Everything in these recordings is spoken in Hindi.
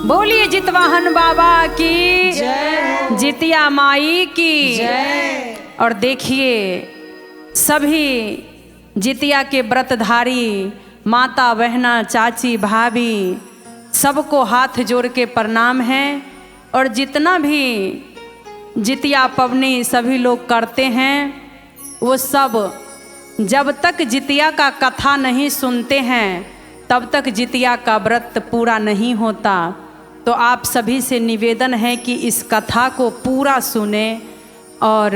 बोलिए जितवाहन बाबा की जय, जितिया माई की जय। और देखिए सभी जितिया के व्रतधारी माता बहना चाची भाभी सबको हाथ जोड़ के प्रणाम है। और जितना भी जितिया पवनी सभी लोग करते हैं वो सब जब तक जितिया का कथा नहीं सुनते हैं तब तक जितिया का व्रत पूरा नहीं होता। तो आप सभी से निवेदन है कि इस कथा को पूरा सुने और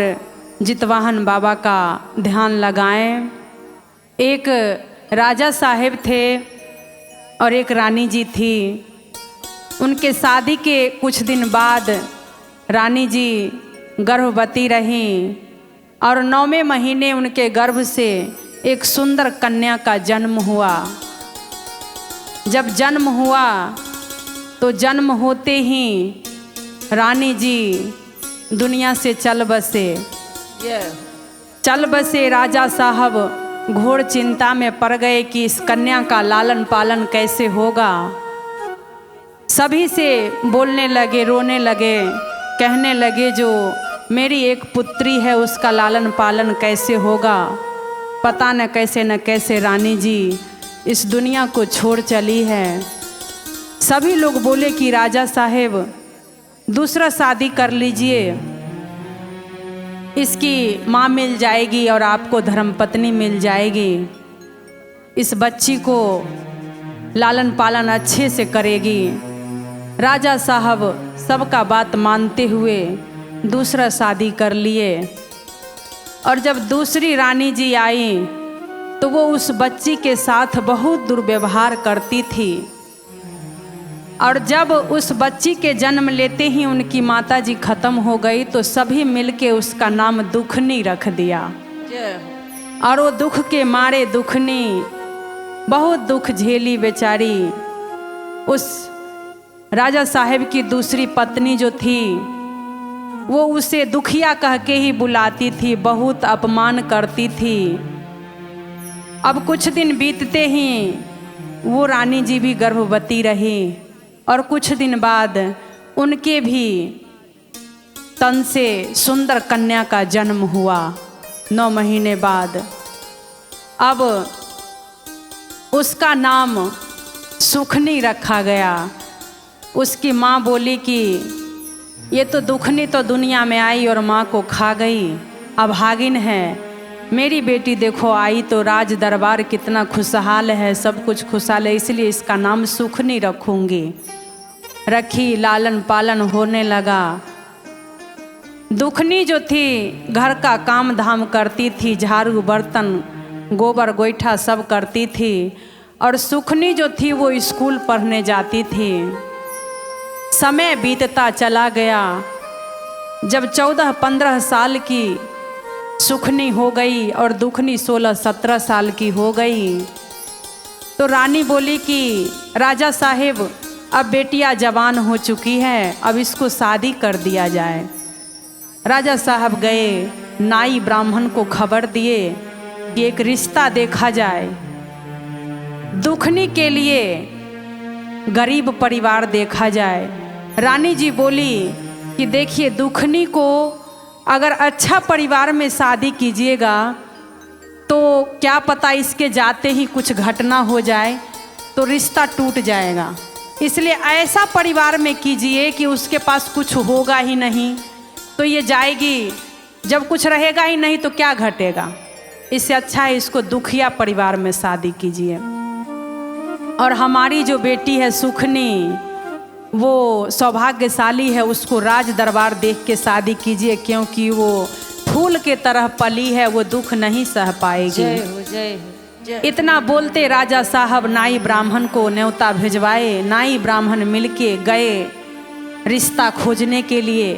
जितवाहन बाबा का ध्यान लगाएं। एक राजा साहेब थे और एक रानी जी थी। उनके शादी के कुछ दिन बाद रानी जी गर्भवती रहीं और 9वें महीने उनके गर्भ से एक सुंदर कन्या का जन्म हुआ। जब जन्म हुआ तो जन्म होते ही रानी जी दुनिया से चल बसे। चल बसे राजा साहब घोर चिंता में पड़ गए कि इस कन्या का लालन पालन कैसे होगा। सभी से बोलने लगे, रोने लगे, कहने लगे जो मेरी एक पुत्री है उसका लालन पालन कैसे होगा। पता न कैसे रानी जी इस दुनिया को छोड़ चली है। सभी लोग बोले कि राजा साहेब दूसरा शादी कर लीजिए, इसकी माँ मिल जाएगी और आपको धर्मपत्नी मिल जाएगी, इस बच्ची को लालन पालन अच्छे से करेगी। राजा साहब सबका बात मानते हुए दूसरा शादी कर लिए। और जब दूसरी रानी जी आई तो वो उस बच्ची के साथ बहुत दुर्व्यवहार करती थी। और जब उस बच्ची के जन्म लेते ही उनकी माताजी खत्म हो गई तो सभी मिलके उसका नाम दुखनी रख दिया। और वो दुख के मारे दुखनी बहुत दुख झेली बेचारी। उस राजा साहेब की दूसरी पत्नी जो थी वो उसे दुखिया कह के ही बुलाती थी, बहुत अपमान करती थी। अब कुछ दिन बीतते ही वो रानी जी भी गर्भवती रही और कुछ दिन बाद उनके भी तन से सुंदर कन्या का जन्म हुआ 9 महीने बाद। अब उसका नाम सुखनी रखा गया। उसकी माँ बोली कि ये तो दुखनी तो दुनिया में आई और माँ को खा गई, अभागिन है। मेरी बेटी देखो आई तो राज दरबार कितना खुशहाल है, सब कुछ खुशहाल है, इसलिए इसका नाम सुखनी रखूंगी। रखी, लालन पालन होने लगा। दुखनी जो थी घर का काम धाम करती थी, झाड़ू बर्तन गोबर गोईठा सब करती थी। और सुखनी जो थी वो स्कूल पढ़ने जाती थी। समय बीतता चला गया। जब 14-15 साल की सुखनी हो गई और दुखनी 16-17 साल की हो गई तो रानी बोली कि राजा साहेब अब बेटियां जवान हो चुकी है, अब इसको शादी कर दिया जाए। राजा साहब गए, नाई ब्राह्मण को खबर दिए कि एक रिश्ता देखा जाए। दुखनी के लिए गरीब परिवार देखा जाए। रानी जी बोली कि देखिए दुखनी को अगर अच्छा परिवार में शादी कीजिएगा तो क्या पता इसके जाते ही कुछ घटना हो जाए तो रिश्ता टूट जाएगा। इसलिए ऐसा परिवार में कीजिए कि उसके पास कुछ होगा ही नहीं तो ये जाएगी, जब कुछ रहेगा ही नहीं तो क्या घटेगा। इससे अच्छा है इसको दुखिया परिवार में शादी कीजिए। और हमारी जो बेटी है सुखनी वो सौभाग्यशाली है, उसको राज दरबार देख के शादी कीजिए, क्योंकि वो फूल के तरह पली है, वो दुख नहीं सह पाएगी। जय हो, जय हो, जय। इतना बोलते राजा साहब नाई ब्राह्मण को न्योता भिजवाए। नाई ब्राह्मण मिलके गए रिश्ता खोजने के लिए।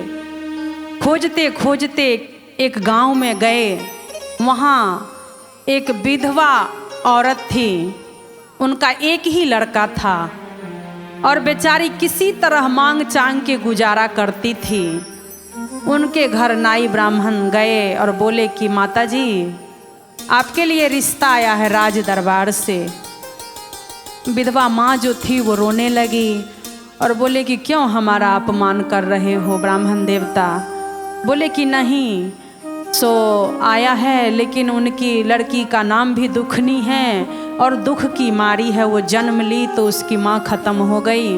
खोजते खोजते एक गांव में गए। वहाँ एक विधवा औरत थी, उनका एक ही लड़का था और बेचारी किसी तरह मांग चांग के गुजारा करती थी। उनके घर नाई ब्राह्मण गए और बोले कि माताजी आपके लिए रिश्ता आया है राज दरबार से। विधवा माँ जो थी वो रोने लगी और बोले कि क्यों हमारा अपमान कर रहे हो ब्राह्मण देवता। बोले कि नहीं, सो आया है, लेकिन उनकी लड़की का नाम भी दुखनी है और दुख की मारी है। वो जन्म ली तो उसकी माँ खत्म हो गई।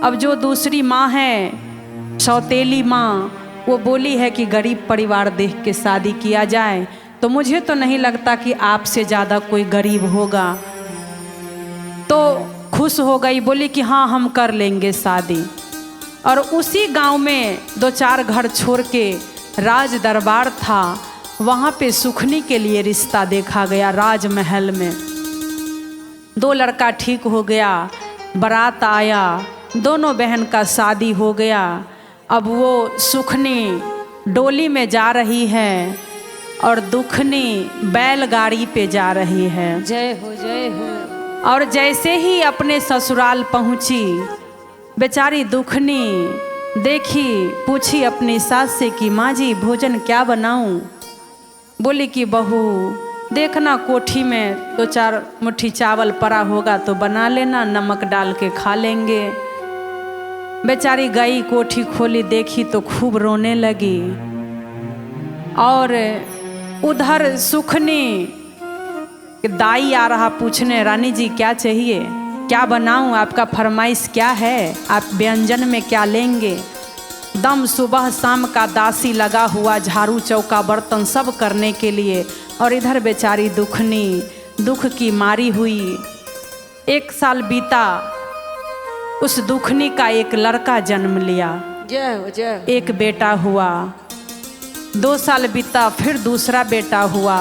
अब जो दूसरी माँ है, सौतेली माँ, वो बोली है कि गरीब परिवार देख के शादी किया जाए। तो मुझे तो नहीं लगता कि आपसे ज़्यादा कोई गरीब होगा। तो खुश हो गई, बोली कि हाँ हम कर लेंगे शादी। और उसी गांव में 2-4 घर छोड़ के राज दरबार था, वहाँ पे सुखनी के लिए रिश्ता देखा गया। राजमहल में 2 लड़का ठीक हो गया, बारात आया, दोनों बहन का शादी हो गया। अब वो सुखनी डोली में जा रही है और दुखनी बैलगाड़ी पे जा रही है। जय हो जय हो। और जैसे ही अपने ससुराल पहुंची, बेचारी दुखनी देखी, पूछी अपनी सास से कि माँ जी भोजन क्या बनाऊं। बोली कि बहू देखना कोठी में 2-4 मुट्ठी चावल पड़ा होगा तो बना लेना, नमक डाल के खा लेंगे। बेचारी गई, कोठी खोली, देखी तो खूब रोने लगी। और उधर सुखनी दाई आ रहा पूछने, रानी जी क्या चाहिए, क्या बनाऊं, आपका फरमाइश क्या है, आप व्यंजन में क्या लेंगे। दम सुबह शाम का दासी लगा हुआ, झाड़ू चौका बर्तन सब करने के लिए। और इधर बेचारी दुखनी दुख की मारी हुई। 1 साल बीता, उस दुखनी का एक लड़का जन्म लिया, जय हो जय हो। एक बेटा हुआ। 2 साल बीता, फिर दूसरा बेटा हुआ।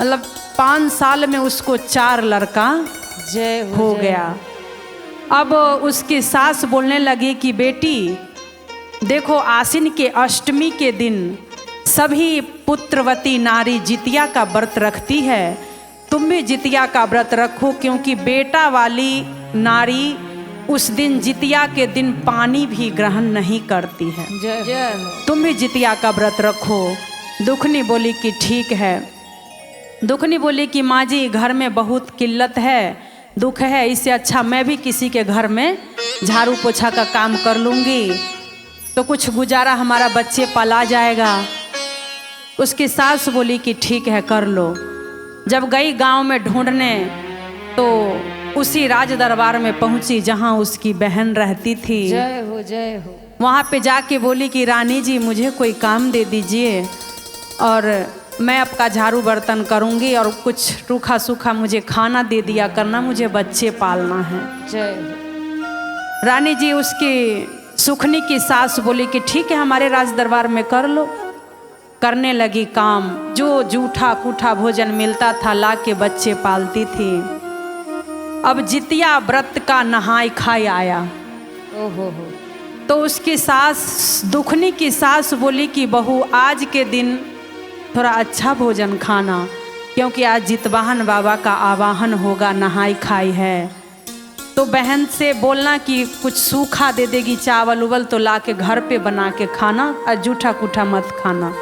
मतलब 5 साल में उसको 4 लड़का जय हो जय गया। अब उसकी सास बोलने लगी कि बेटी देखो, आसिन के अष्टमी के दिन सभी पुत्रवती नारी जितिया का व्रत रखती है, तुम भी जितिया का व्रत रखो, क्योंकि बेटा वाली नारी उस दिन जितिया के दिन पानी भी ग्रहण नहीं करती है। जय जय हो। तुम भी जितिया का व्रत रखो। दुखनी बोली कि ठीक है। दुखनी बोली कि माँ जी घर में बहुत किल्लत है, दुख है, इससे अच्छा मैं भी किसी के घर में झाड़ू पोछा का काम कर लूँगी, तो कुछ गुजारा हमारा बच्चे पला जाएगा। उसकी सास बोली कि ठीक है कर लो। जब गई गांव में ढूंढने तो उसी राज दरबार में पहुंची जहां उसकी बहन रहती थी। जय हो जय हो। वहां पे जाके बोली कि रानी जी मुझे कोई काम दे दीजिए और मैं आपका झाड़ू बर्तन करूंगी और कुछ रूखा सूखा मुझे खाना दे दिया करना, मुझे बच्चे पालना है। जय हो। रानी जी उसकी सुखनी की सास बोली कि ठीक है हमारे राज दरबार में कर लो। करने लगी काम, जो जूठा कूठा भोजन मिलता था ला के बच्चे पालती थी। अब जितिया व्रत का नहाय खाई आया। ओहो हो। तो उसकी सास, दुखनी की सास बोली कि बहू आज के दिन थोड़ा अच्छा भोजन खाना, क्योंकि आज जितवाहन बाबा का आवाहन होगा, नहाई खाई है। तो बहन से बोलना कि कुछ सूखा दे देगी, चावल उवल तो ला के घर पे बना के खाना और जूठा कूठा मत खाना।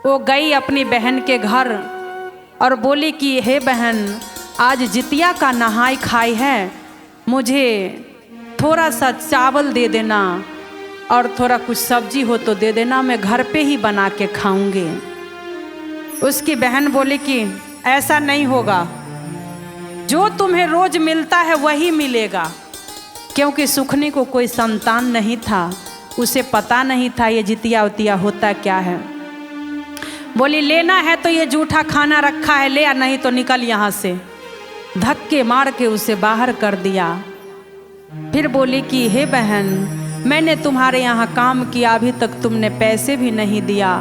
वो गई अपनी बहन के घर और बोली कि हे बहन आज जितिया का नहाई खाई है, मुझे थोड़ा सा चावल दे देना और थोड़ा कुछ सब्जी हो तो दे देना, मैं घर पे ही बना के खाऊंगी। उसकी बहन बोली कि ऐसा नहीं होगा, जो तुम्हें रोज मिलता है वही मिलेगा, क्योंकि सुखनी को कोई संतान नहीं था, उसे पता नहीं था ये जितिया उतिया होता क्या है। बोली लेना है तो ये जूठा खाना रखा है ले, या नहीं तो निकल यहाँ से। धक्के मार के उसे बाहर कर दिया। फिर बोली कि हे बहन मैंने तुम्हारे यहाँ काम किया, अभी तक तुमने पैसे भी नहीं दिया,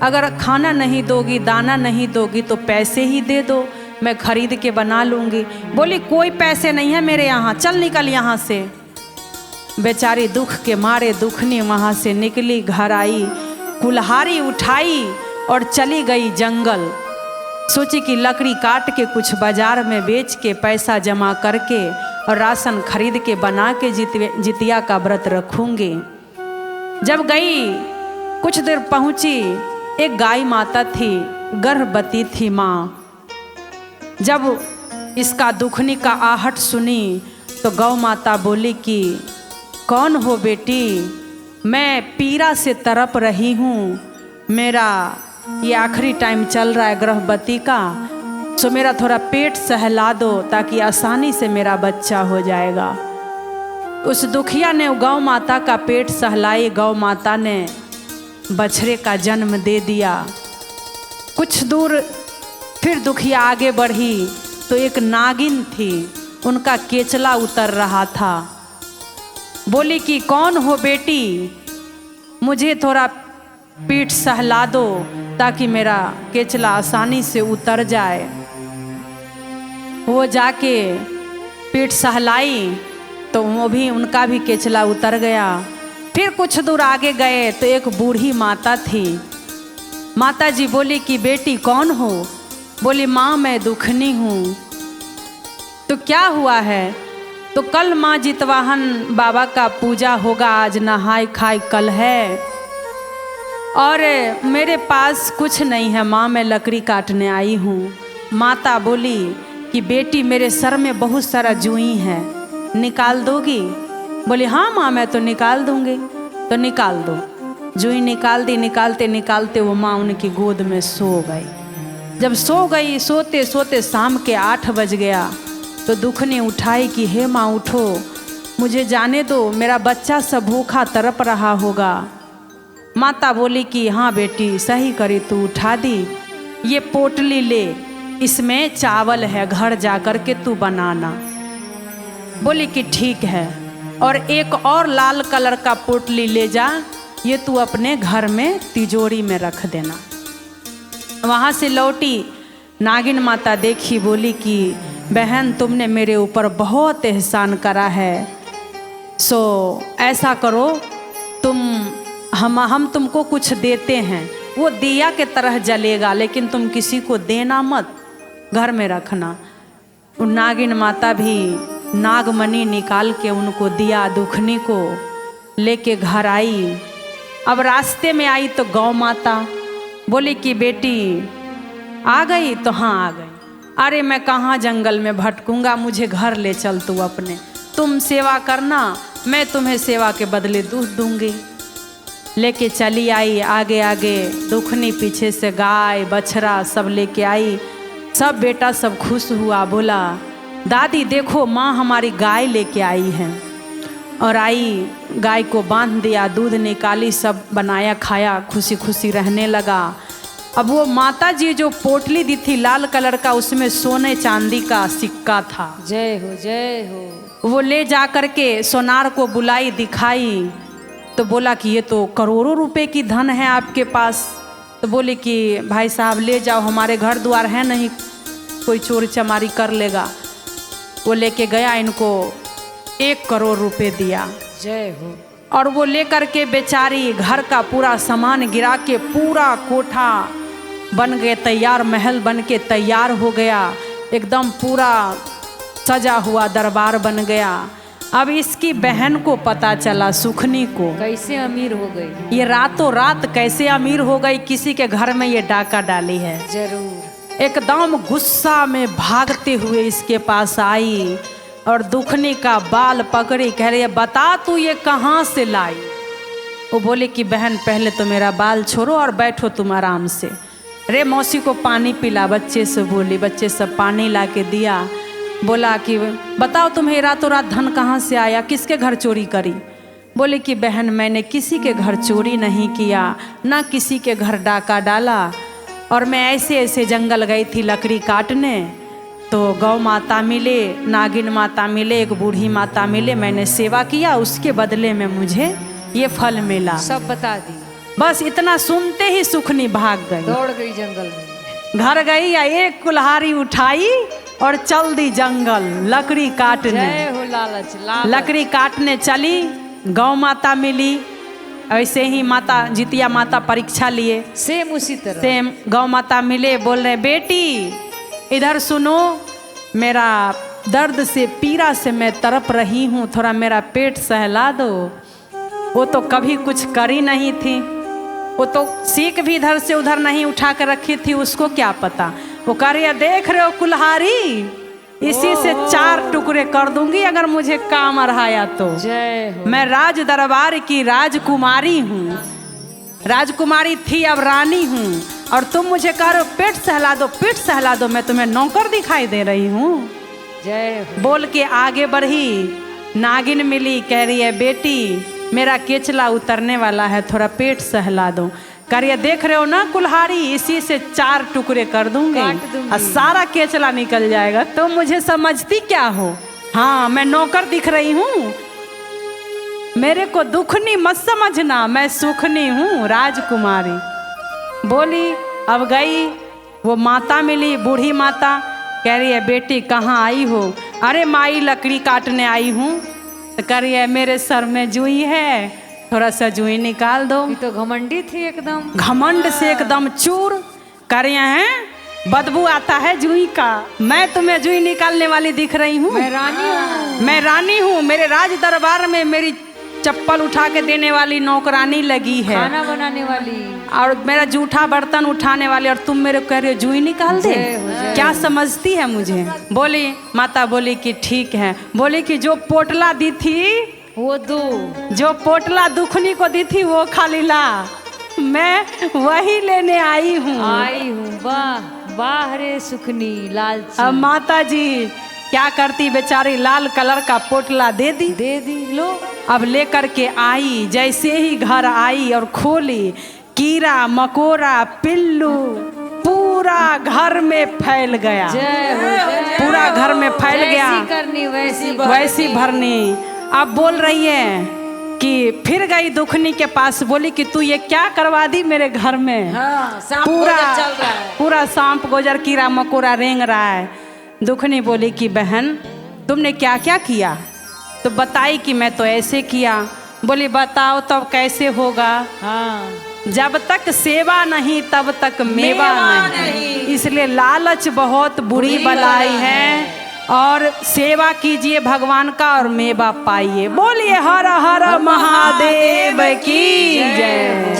अगर खाना नहीं दोगी, दाना नहीं दोगी तो पैसे ही दे दो, मैं खरीद के बना लूँगी। बोली कोई पैसे नहीं है मेरे यहाँ, चल निकल यहाँ से। बेचारी दुख के मारे दुखनी वहाँ से निकली, घर आई, कुल्हाड़ी उठाई और चली गई जंगल। सोची कि लकड़ी काट के कुछ बाजार में बेच के पैसा जमा करके और राशन खरीद के बना के जितिया का व्रत रखूंगी। जब गई कुछ देर पहुंची, एक गाय माता थी, गर्भवती थी माँ। जब इसका दुखनी का आहट सुनी तो गौ माता बोली कि कौन हो बेटी, मैं पीड़ा से तड़प रही हूँ, मेरा ये आखिरी टाइम चल रहा है गर्भवती का, सो मेरा थोड़ा पेट सहला दो ताकि आसानी से मेरा बच्चा हो जाएगा। उस दुखिया ने गौ माता का पेट सहलाई, गौ माता ने बछड़े का जन्म दे दिया। कुछ दूर फिर दुखिया आगे बढ़ी तो एक नागिन थी, उनका केचला उतर रहा था। बोली कि कौन हो बेटी, मुझे थोड़ा पीठ सहला दो ताकि मेरा केचला आसानी से उतर जाए। वो जाके पीठ सहलाई तो वो भी उनका भी केचला उतर गया। फिर कुछ दूर आगे गए तो एक बूढ़ी माता थी। माता जी बोली कि बेटी कौन हो? बोली माँ मैं दुखनी हूँ। तो क्या हुआ है? तो कल माँ जितवाहन बाबा का पूजा होगा, आज नहाय खाए कल है और मेरे पास कुछ नहीं है माँ, मैं लकड़ी काटने आई हूँ। माता बोली कि बेटी मेरे सर में बहुत सारा जुई है, निकाल दोगी? बोली हाँ माँ मैं तो निकाल दूँगी। तो निकाल दो। जुई निकाल दी। निकालते निकालते वो माँ उनकी गोद में सो गई। जब सो गई, सोते सोते शाम के 8 बज गया तो दुखनी उठाई कि हे माँ उठो, मुझे जाने दो, मेरा बच्चा सब भूखा तड़प रहा होगा। माता बोली कि हाँ बेटी सही करी, तू उठा दी। ये पोटली ले, इसमें चावल है, घर जा कर के तू बनाना। बोली कि ठीक है। और एक और लाल कलर का पोटली ले जा, ये तू अपने घर में तिजोरी में रख देना। वहाँ से लौटी, नागिन माता देखी, बोली कि बहन तुमने मेरे ऊपर बहुत एहसान करा है, सो ऐसा करो हम तुमको कुछ देते हैं, वो दिया के तरह जलेगा लेकिन तुम किसी को देना मत, घर में रखना। नागिन माता भी नागमणि निकाल के उनको दिया, दुखनी को लेके घर आई। अब रास्ते में आई तो गौ माता बोली कि बेटी आ गई? तो हाँ आ गई। अरे मैं कहाँ जंगल में भटकूंगा, मुझे घर ले चल तू अपने, तुम सेवा करना, मैं तुम्हें सेवा के बदले दूध दूंगी। लेके चली आई। आगे आगे दुखनी पीछे से गाय बछड़ा सब लेके आई। सब बेटा सब खुश हुआ, बोला दादी देखो माँ हमारी गाय लेके आई है। और आई, गाय को बांध दिया, दूध निकाली, सब बनाया खाया, खुशी खुशी रहने लगा। अब वो माता जी जो पोटली दी थी लाल कलर का, उसमें सोने चांदी का सिक्का था। जय हो जय हो। वो ले जा कर के सोनार को बुलाई, दिखाई तो बोला कि ये तो करोड़ों रुपए की धन है आपके पास। तो बोले कि भाई साहब ले जाओ, हमारे घर द्वार है नहीं, कोई चोरी चमारी कर लेगा। वो लेके गया, इनको 1 करोड़ रुपए दिया। जय हो। और वो लेकर के बेचारी घर का पूरा सामान गिरा के पूरा कोठा बन गए तैयार, महल बन के तैयार हो गया, एकदम पूरा सजा हुआ दरबार बन गया। अब इसकी बहन को पता चला, सुखनी को, कैसे अमीर हो गई, ये रातों रात कैसे अमीर हो गई, किसी के घर में ये डाका डाली है। जरूर। एकदम गुस्सा में भागते हुए इसके पास आई और दुखनी का बाल पकड़ी, कह रही है बता तू ये कहाँ से लाई। वो बोले कि बहन पहले तो मेरा बाल छोड़ो और बैठो तुम आराम से। रे मौसी को पानी पिला, बच्चे से बोली। बच्चे सब पानी ला के दिया। बोला कि बताओ तुम्हें रातों रात धन कहाँ से आया, किसके घर चोरी करी? बोले कि बहन मैंने किसी के घर चोरी नहीं किया, ना किसी के घर डाका डाला, और मैं ऐसे ऐसे जंगल गई थी लकड़ी काटने, तो गौ माता मिले, नागिन माता मिले, एक बूढ़ी माता मिले, मैंने सेवा किया, उसके बदले में मुझे ये फल मिला। सब बता दी। बस इतना सुनते ही सुखनी भाग गई, दौड़ गई जंगल में। घर गई या एक कुल्हाड़ी उठाई और चल दी जंगल लकड़ी काटने। जय हो लालच, लालच। लकड़ी काटने चली, गौ माता मिली। ऐसे ही माता जितिया माता परीक्षा लिए, सेम उसी तरह सेम गौ माता मिले, बोल रहे बेटी इधर सुनो, मेरा दर्द से पीड़ा से मैं तड़प रही हूँ, थोड़ा मेरा पेट सहला दो। वो तो कभी कुछ करी नहीं थी, वो तो सीख भी इधर से उधर नहीं उठा कर रखी थी, उसको क्या पता। वो कह रही है देख रहे हो कुल्हाड़ी, इसी से 4 टुकड़े कर दूंगी अगर मुझे काम अढ़ाया तो। जय हो। मैं राज दरबार की राजकुमारी हूँ, राजकुमारी थी अब रानी हूँ, और तुम मुझे कह रहे हो पेट सहला दो, पेट सहला दो। मैं तुम्हें नौकर दिखाई दे रही हूँ। जय हो। बोल के आगे बढ़ी, नागिन मिली, कह रही है बेटी मेरा केचला उतरने वाला है, थोड़ा पेट सहला दो। कह रही है देख रहे हो ना कुल्हाड़ी, इसी से 4 टुकड़े कर दूंगी काट दूंगी। और सारा केचला निकल जाएगा। तुम मुझे समझती क्या हो? हाँ मैं नौकर दिख रही हूँ, मेरे को दुखनी मत समझना, मैं सुखनी हूँ राजकुमारी। बोली अब गई, वो माता मिली, बूढ़ी माता। कह रही है बेटी कहाँ आई हो? अरे माई लकड़ी काटने आई हूँ। तो कह रही है मेरे सर में जुई है, थोड़ा सा जुई निकाल दो। ये तो घमंडी थी एकदम, घमंड से एकदम चूर। कह रही हैं बदबू आता है जुई का, मैं तुम्हें जुई निकालने वाली दिख रही हूँ? मैं रानी हूँ। मैं रानी हूँ, मेरे राज दरबार में मेरी चप्पल उठा के देने वाली नौकरानी लगी है, खाना बनाने वाली, और मेरा जूठा बर्तन उठाने वाली, और तुम मेरे कह रहे हो जुई निकाल दे? जय हो, जय क्या हो। समझती है मुझे? बोली माता बोली कि ठीक है। बोली कि जो पोटला दी थी, वो दो, जो पोटला दुखनी को दी थी वो खाली ला, मैं वही लेने आई हूँ। आई हूँ। वाह वाह रे सुखनी लालची। अब माता जी क्या करती बेचारी, लाल कलर का पोटला दे दी। दे दी, लो। अब लेकर के आई, जैसे ही घर आई और खोली, कीड़ा मकोड़ा पिल्लू पूरा घर में फैल गया। जय हो, जय हो। पूरा घर में फैल गया। वैसी करनी वैसी वैसी भरनी। अब बोल रही है कि फिर गई दुखनी के पास, बोली कि तू ये क्या करवा दी मेरे घर में? हाँ, सांप पूरा गोजर चल रहा है। पूरा सांप गोजर कीड़ा मकोड़ा रेंग रहा है। दुखनी बोली कि बहन तुमने क्या क्या किया? तो बताई कि मैं तो ऐसे किया। बोली बताओ तब कैसे होगा? हाँ, जब तक सेवा नहीं तब तक मेवा नहीं, इसलिए लालच बहुत बुरी बलाई है, और सेवा कीजिए भगवान का और मेवा पाइए। बोलिए हर हर महादेव की जय।